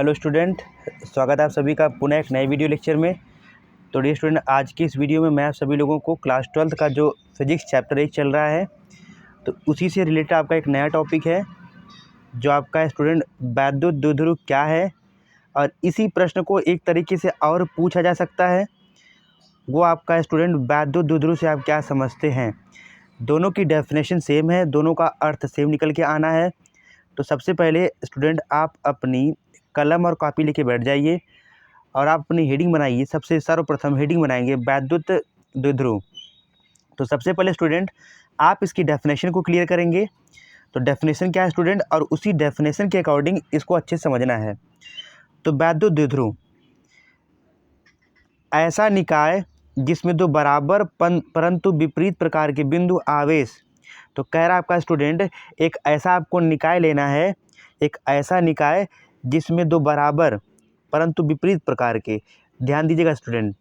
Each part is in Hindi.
हेलो स्टूडेंट, स्वागत है आप सभी का पुनः एक नए वीडियो लेक्चर में। तो डियर स्टूडेंट, आज की इस वीडियो में मैं आप सभी लोगों को क्लास 12th का जो फिजिक्स चैप्टर 1 चल रहा है, तो उसी से रिलेटेड आपका एक नया टॉपिक है जो आपका स्टूडेंट वैद्युत द्विध्रुव क्या है, और इसी प्रश्न को एक तरीके से और पूछा जा सकता है, वो आपका स्टूडेंट वैद्युत द्विध्रुव से आप क्या समझते हैं। दोनों की डेफिनेशन सेम है, दोनों का अर्थ सेम निकल के आना है। तो सबसे पहले स्टूडेंट आप अपनी कलम और कॉपी लेके बैठ जाइए और आप अपनी हेडिंग बनाइए। सबसे सर्वप्रथम हेडिंग बनाएंगे वैद्युत द्विध्रुव। तो सबसे पहले स्टूडेंट आप इसकी डेफिनेशन को क्लियर करेंगे। तो डेफिनेशन क्या है स्टूडेंट, और उसी डेफिनेशन के अकॉर्डिंग इसको अच्छे से समझना है। तो वैद्युत द्विध्रुव ऐसा निकाय जिसमें दो बराबर परंतु विपरीत प्रकार के बिंदु आवेश। तो कह रहा है आपका स्टूडेंट एक ऐसा आपको निकाय लेना है, एक ऐसा निकाय जिसमें दो बराबर परंतु विपरीत प्रकार के, ध्यान दीजिएगा स्टूडेंट।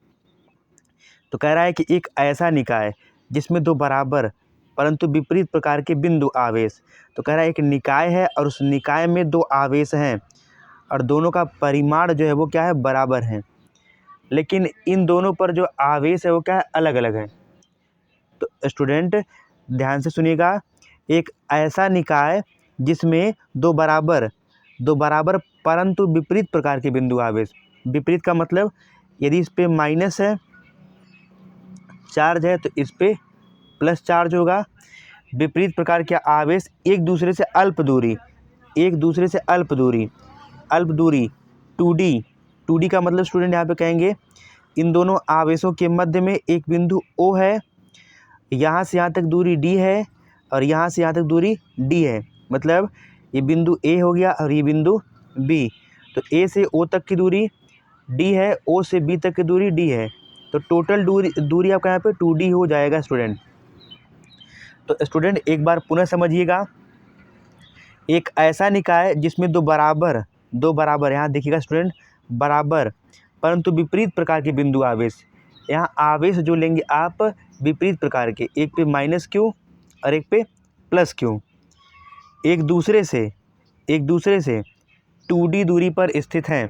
तो कह रहा है कि एक ऐसा निकाय जिसमें दो बराबर परंतु विपरीत प्रकार के बिंदु आवेश। तो कह रहा है एक निकाय है और उस निकाय में दो आवेश हैं और दोनों का परिमाण जो है वो क्या है, बराबर है, लेकिन इन दोनों पर जो आवेश है वो क्या है, अलग अलग है। तो स्टूडेंट ध्यान से सुनिएगा, एक ऐसा निकाय जिसमें दो बराबर परंतु विपरीत प्रकार के बिंदु आवेश। विपरीत का मतलब यदि इस पे माइनस है चार्ज है तो इस पे प्लस चार्ज होगा। विपरीत प्रकार के आवेश एक दूसरे से अल्प दूरी, अल्प दूरी 2D का मतलब स्टूडेंट यहाँ पे कहेंगे इन दोनों आवेशों के मध्य में एक बिंदु O है, यहाँ से यहाँ तक दूरी D है और यहाँ से यहाँ तक दूरी D है। मतलब ये बिंदु A हो गया और ये बिंदु B। तो A से O तक की दूरी D है, O से B तक की दूरी D है। तो टोटल दूरी आपका यहाँ पे 2D हो जाएगा स्टूडेंट। तो स्टूडेंट एक बार पुनः समझिएगा, एक ऐसा निकाय जिसमें दो बराबर यहाँ देखिएगा स्टूडेंट, बराबर परंतु विपरीत प्रकार के बिंदु आवेश। यहाँ आवेश जो लेंगे आप विपरीत प्रकार के, एक पे माइनस क्यू और एक पे प्लस क्यू, एक दूसरे से 2D दूरी पर स्थित हैं।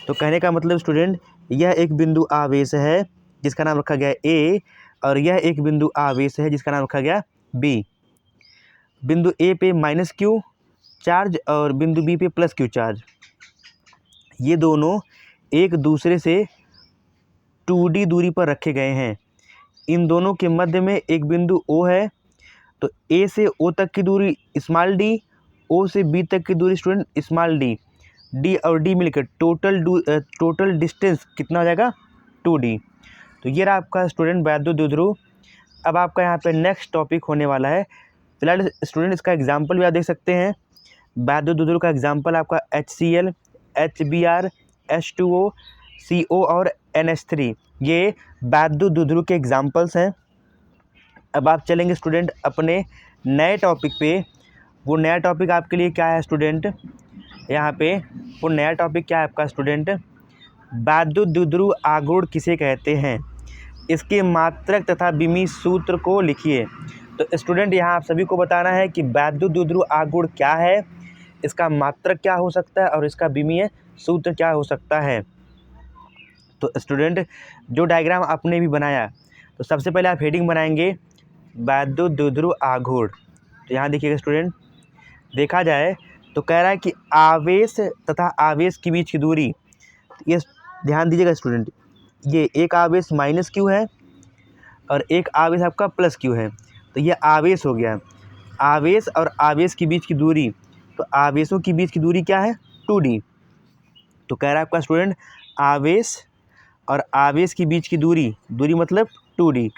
तो कहने का मतलब स्टूडेंट यह एक बिंदु आवेश है जिसका नाम रखा गया A, और यह एक बिंदु आवेश है जिसका नाम रखा गया B। बिंदु A पे माइनस क्यू चार्ज और बिंदु B पे प्लस क्यू चार्ज, ये दोनों एक दूसरे से 2D दूरी पर रखे गए हैं। इन दोनों के मध्य में एक बिंदु O है। तो A से O तक की दूरी स्मॉल d, O से B तक की दूरी स्टूडेंट स्मॉल d और D मिलकर टोटल डिस्टेंस कितना हो जाएगा, 2D। तो ये रहा आपका स्टूडेंट वैद्युत द्विध्रुव। अब आपका यहाँ पे नेक्स्ट टॉपिक होने वाला है। फिलहाल स्टूडेंट इसका एग्जाम्पल भी आप देख सकते हैं। वैद्युत द्विध्रुव का एग्जाम्पल आपका HCl, HBr, H2O, CO और NH3, ये वैद्युत द्विध्रुव के एग्जाम्पल्स हैं। अब आप चलेंगे स्टूडेंट अपने नए टॉपिक पे। वो नया टॉपिक आपके लिए क्या है स्टूडेंट, यहाँ पे वो नया टॉपिक क्या है आपका स्टूडेंट, वैद्युत द्विध्रुव आघूर्ण किसे कहते हैं, इसके मात्रक तथा विमीय सूत्र को लिखिए। तो स्टूडेंट यहाँ आप सभी को बताना है कि वैद्युत द्विध्रुव आघूर्ण क्या है, इसका मात्रक क्या हो सकता है और इसका विमीय सूत्र क्या हो सकता है। तो स्टूडेंट जो डायग्राम आपने भी बनाया, तो सबसे पहले आप हेडिंग बनाएंगे वैद्युत द्विध्रुव आघूर्ण। तो यहाँ देखिएगा स्टूडेंट, देखा जाए तो कह रहा है कि आवेश तथा आवेश के बीच की दूरी, ये ध्यान दीजिएगा स्टूडेंट, ये एक आवेश माइनस क्यू है और एक आवेश आपका प्लस क्यू है। तो ये आवेश हो गया, आवेश और आवेश के बीच की दूरी, तो आवेशों के बीच की दूरी क्या है, 2D। तो कह रहा है आपका स्टूडेंट आवेश और आवेश के बीच की दूरी मतलब 2D।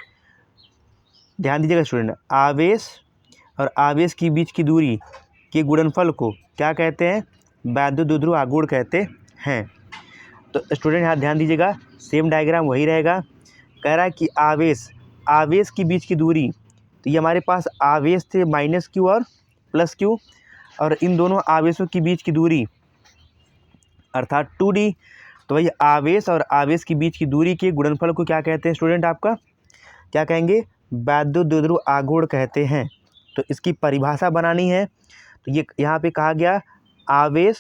ध्यान दीजिएगा स्टूडेंट, आवेश और आवेश के बीच की दूरी के गुणनफल को क्या कहते हैं, वैद्युत द्विध्रुव आघूर्ण कहते हैं। तो स्टूडेंट यहाँ ध्यान दीजिएगा, सेम डायग्राम वही रहेगा। कह रहा है कि आवेश के बीच की दूरी, तो ये हमारे पास आवेश थे माइनस क्यू और प्लस क्यू, और इन दोनों आवेशों के बीच की दूरी अर्थात 2D। तो वही आवेश और आवेश के बीच की दूरी के गुणनफल को क्या कहते हैं स्टूडेंट, आपका क्या कहेंगे, वैद्युत द्विध्रुव आघूर्ण कहते हैं। तो इसकी परिभाषा बनानी है। तो ये यहाँ पे कहा गया आवेश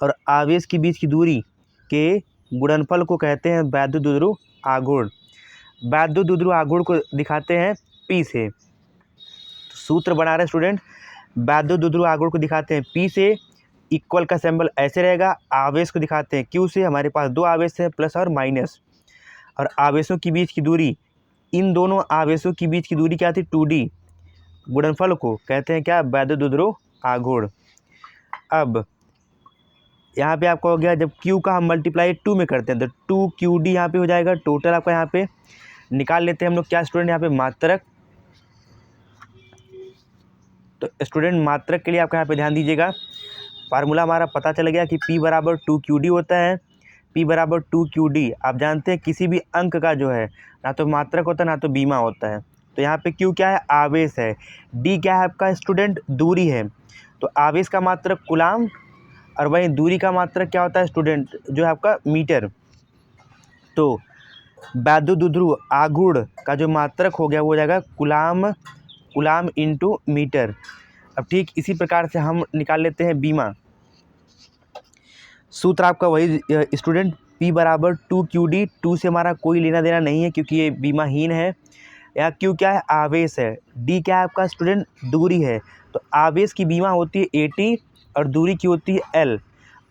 और आवेश के बीच की दूरी के गुणनफल को कहते हैं वैद्युत द्विध्रुव आघूर्ण। वैद्युत द्विध्रुव आघूर्ण को दिखाते हैं P से। तो सूत्र बना रहे स्टूडेंट, वैद्युत द्विध्रुव आघूर्ण को दिखाते हैं P से, इक्वल का सिंबल ऐसे रहेगा। आवेश को दिखाते हैं Q से, हमारे पास दो आवेश हैं प्लस और माइनस, और आवेशों के बीच की दूरी, इन दोनों आवेशों के बीच की दूरी क्या थी 2D, गुणनफल को कहते हैं क्या वैद्युत द्विध्रुव आघूर्ण। अब यहाँ पे आपका हो गया, जब Q का हम मल्टीप्लाई 2 में करते हैं तो 2QD यहाँ पे हो जाएगा। टोटल आपका यहाँ पे निकाल लेते हैं हम लोग क्या स्टूडेंट, यहाँ पे मात्रक। तो स्टूडेंट मात्रक के लिए आपका यहाँ पे ध्यान दीजिएगा, फार्मूला हमारा पता चल गया कि P बराबर 2QD होता है। P बराबर 2QD, आप जानते हैं किसी भी अंक का जो है ना तो मात्रक होता है ना तो बीमा होता है। तो यहाँ पे Q क्या है, आवेश है। D क्या है आपका स्टूडेंट, दूरी है। तो आवेश का मात्रक कूलाम, और वहीं दूरी का मात्रक क्या होता है स्टूडेंट, जो है आपका मीटर। तो वैद्युत द्विध्रुव आघूर्ण का जो मात्रक हो गया वो हो जाएगा कूलाम इंटू मीटर। अब ठीक इसी प्रकार से हम निकाल लेते हैं बीमा। सूत्र आपका वही स्टूडेंट, P बराबर 2QD। 2 से हमारा कोई लेना देना नहीं है क्योंकि ये बीमाहीन है। यहाँ Q क्या है, आवेश है। D क्या है आपका स्टूडेंट, दूरी है। तो आवेश की बीमा होती है AT और दूरी की होती है L।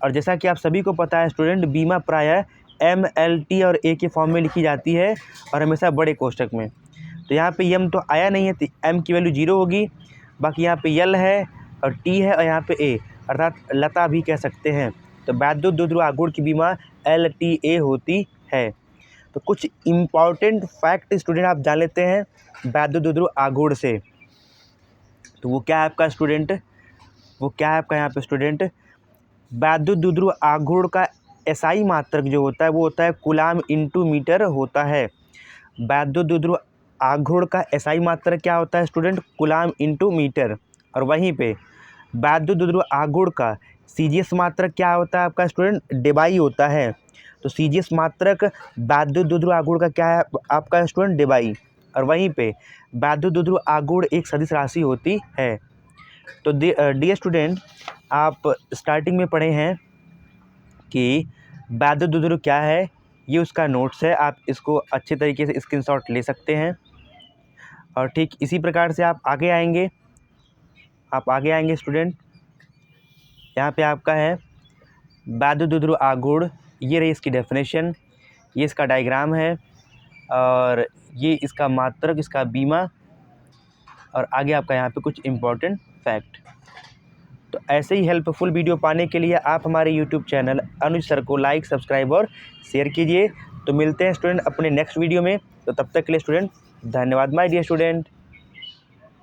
और जैसा कि आप सभी को पता है स्टूडेंट, बीमा प्रायः MLT और A के फॉर्म में लिखी जाती है और हमेशा बड़े कोष्ठक में। तो यहाँ पे M तो आया नहीं है, तो M की वैल्यू 0 होगी। बाकी यहाँ पे L है और T है और यहाँ पे A, अर्थात लता भी कह सकते हैं। तो वैद्युत द्विध्रुव आघूर्ण की बीमा LTA होती है। तो कुछ इम्पॉर्टेंट फैक्ट स्टूडेंट आप जान लेते हैं वैद्युत द्विध्रुव आघूर्ण से। तो वो क्या है आपका स्टूडेंट, वो क्या है आपका यहाँ पे स्टूडेंट, वैद्युत द्विध्रुव आघूर्ण का SI मात्रक जो होता है वो होता है कूलाम इंटू मीटर होता है। वैद्युत द्विध्रुव आघूर्ण का SI मात्रक क्या होता है स्टूडेंट, कूलाम इंटू मीटर। और वहीं पे वैद्युत द्विध्रुव आघूर्ण का CGS मात्रक क्या होता है आपका स्टूडेंट, डेबाई होता है। तो CGS मात्रक वैद्युत द्विध्रुव आघूर्ण का क्या है आपका स्टूडेंट, डेबाई। और वहीं पे वैद्युत द्विध्रुव आघूर्ण एक सदिश राशि होती है। तो डियर स्टूडेंट, आप स्टार्टिंग में पढ़े हैं कि वैद्युत द्विध्रुव क्या है, ये उसका नोट्स है, आप इसको अच्छे तरीके से स्क्रीनशॉट ले सकते हैं। और ठीक इसी प्रकार से आप आगे आएंगे स्टूडेंट। यहाँ पे आपका है वैद्युत द्विध्रुव आघूर्ण, ये रही इसकी डेफिनेशन, ये इसका डायग्राम है और ये इसका मात्रक, इसका बीमा, और आगे आपका यहाँ पे कुछ इम्पोर्टेंट फैक्ट। तो ऐसे ही हेल्पफुल वीडियो पाने के लिए आप हमारे यूट्यूब चैनल अनुज सर को लाइक, सब्सक्राइब और शेयर कीजिए। तो मिलते हैं स्टूडेंट अपने नेक्स्ट वीडियो में। तो तब तक के लिए स्टूडेंट धन्यवाद माय डियर स्टूडेंट।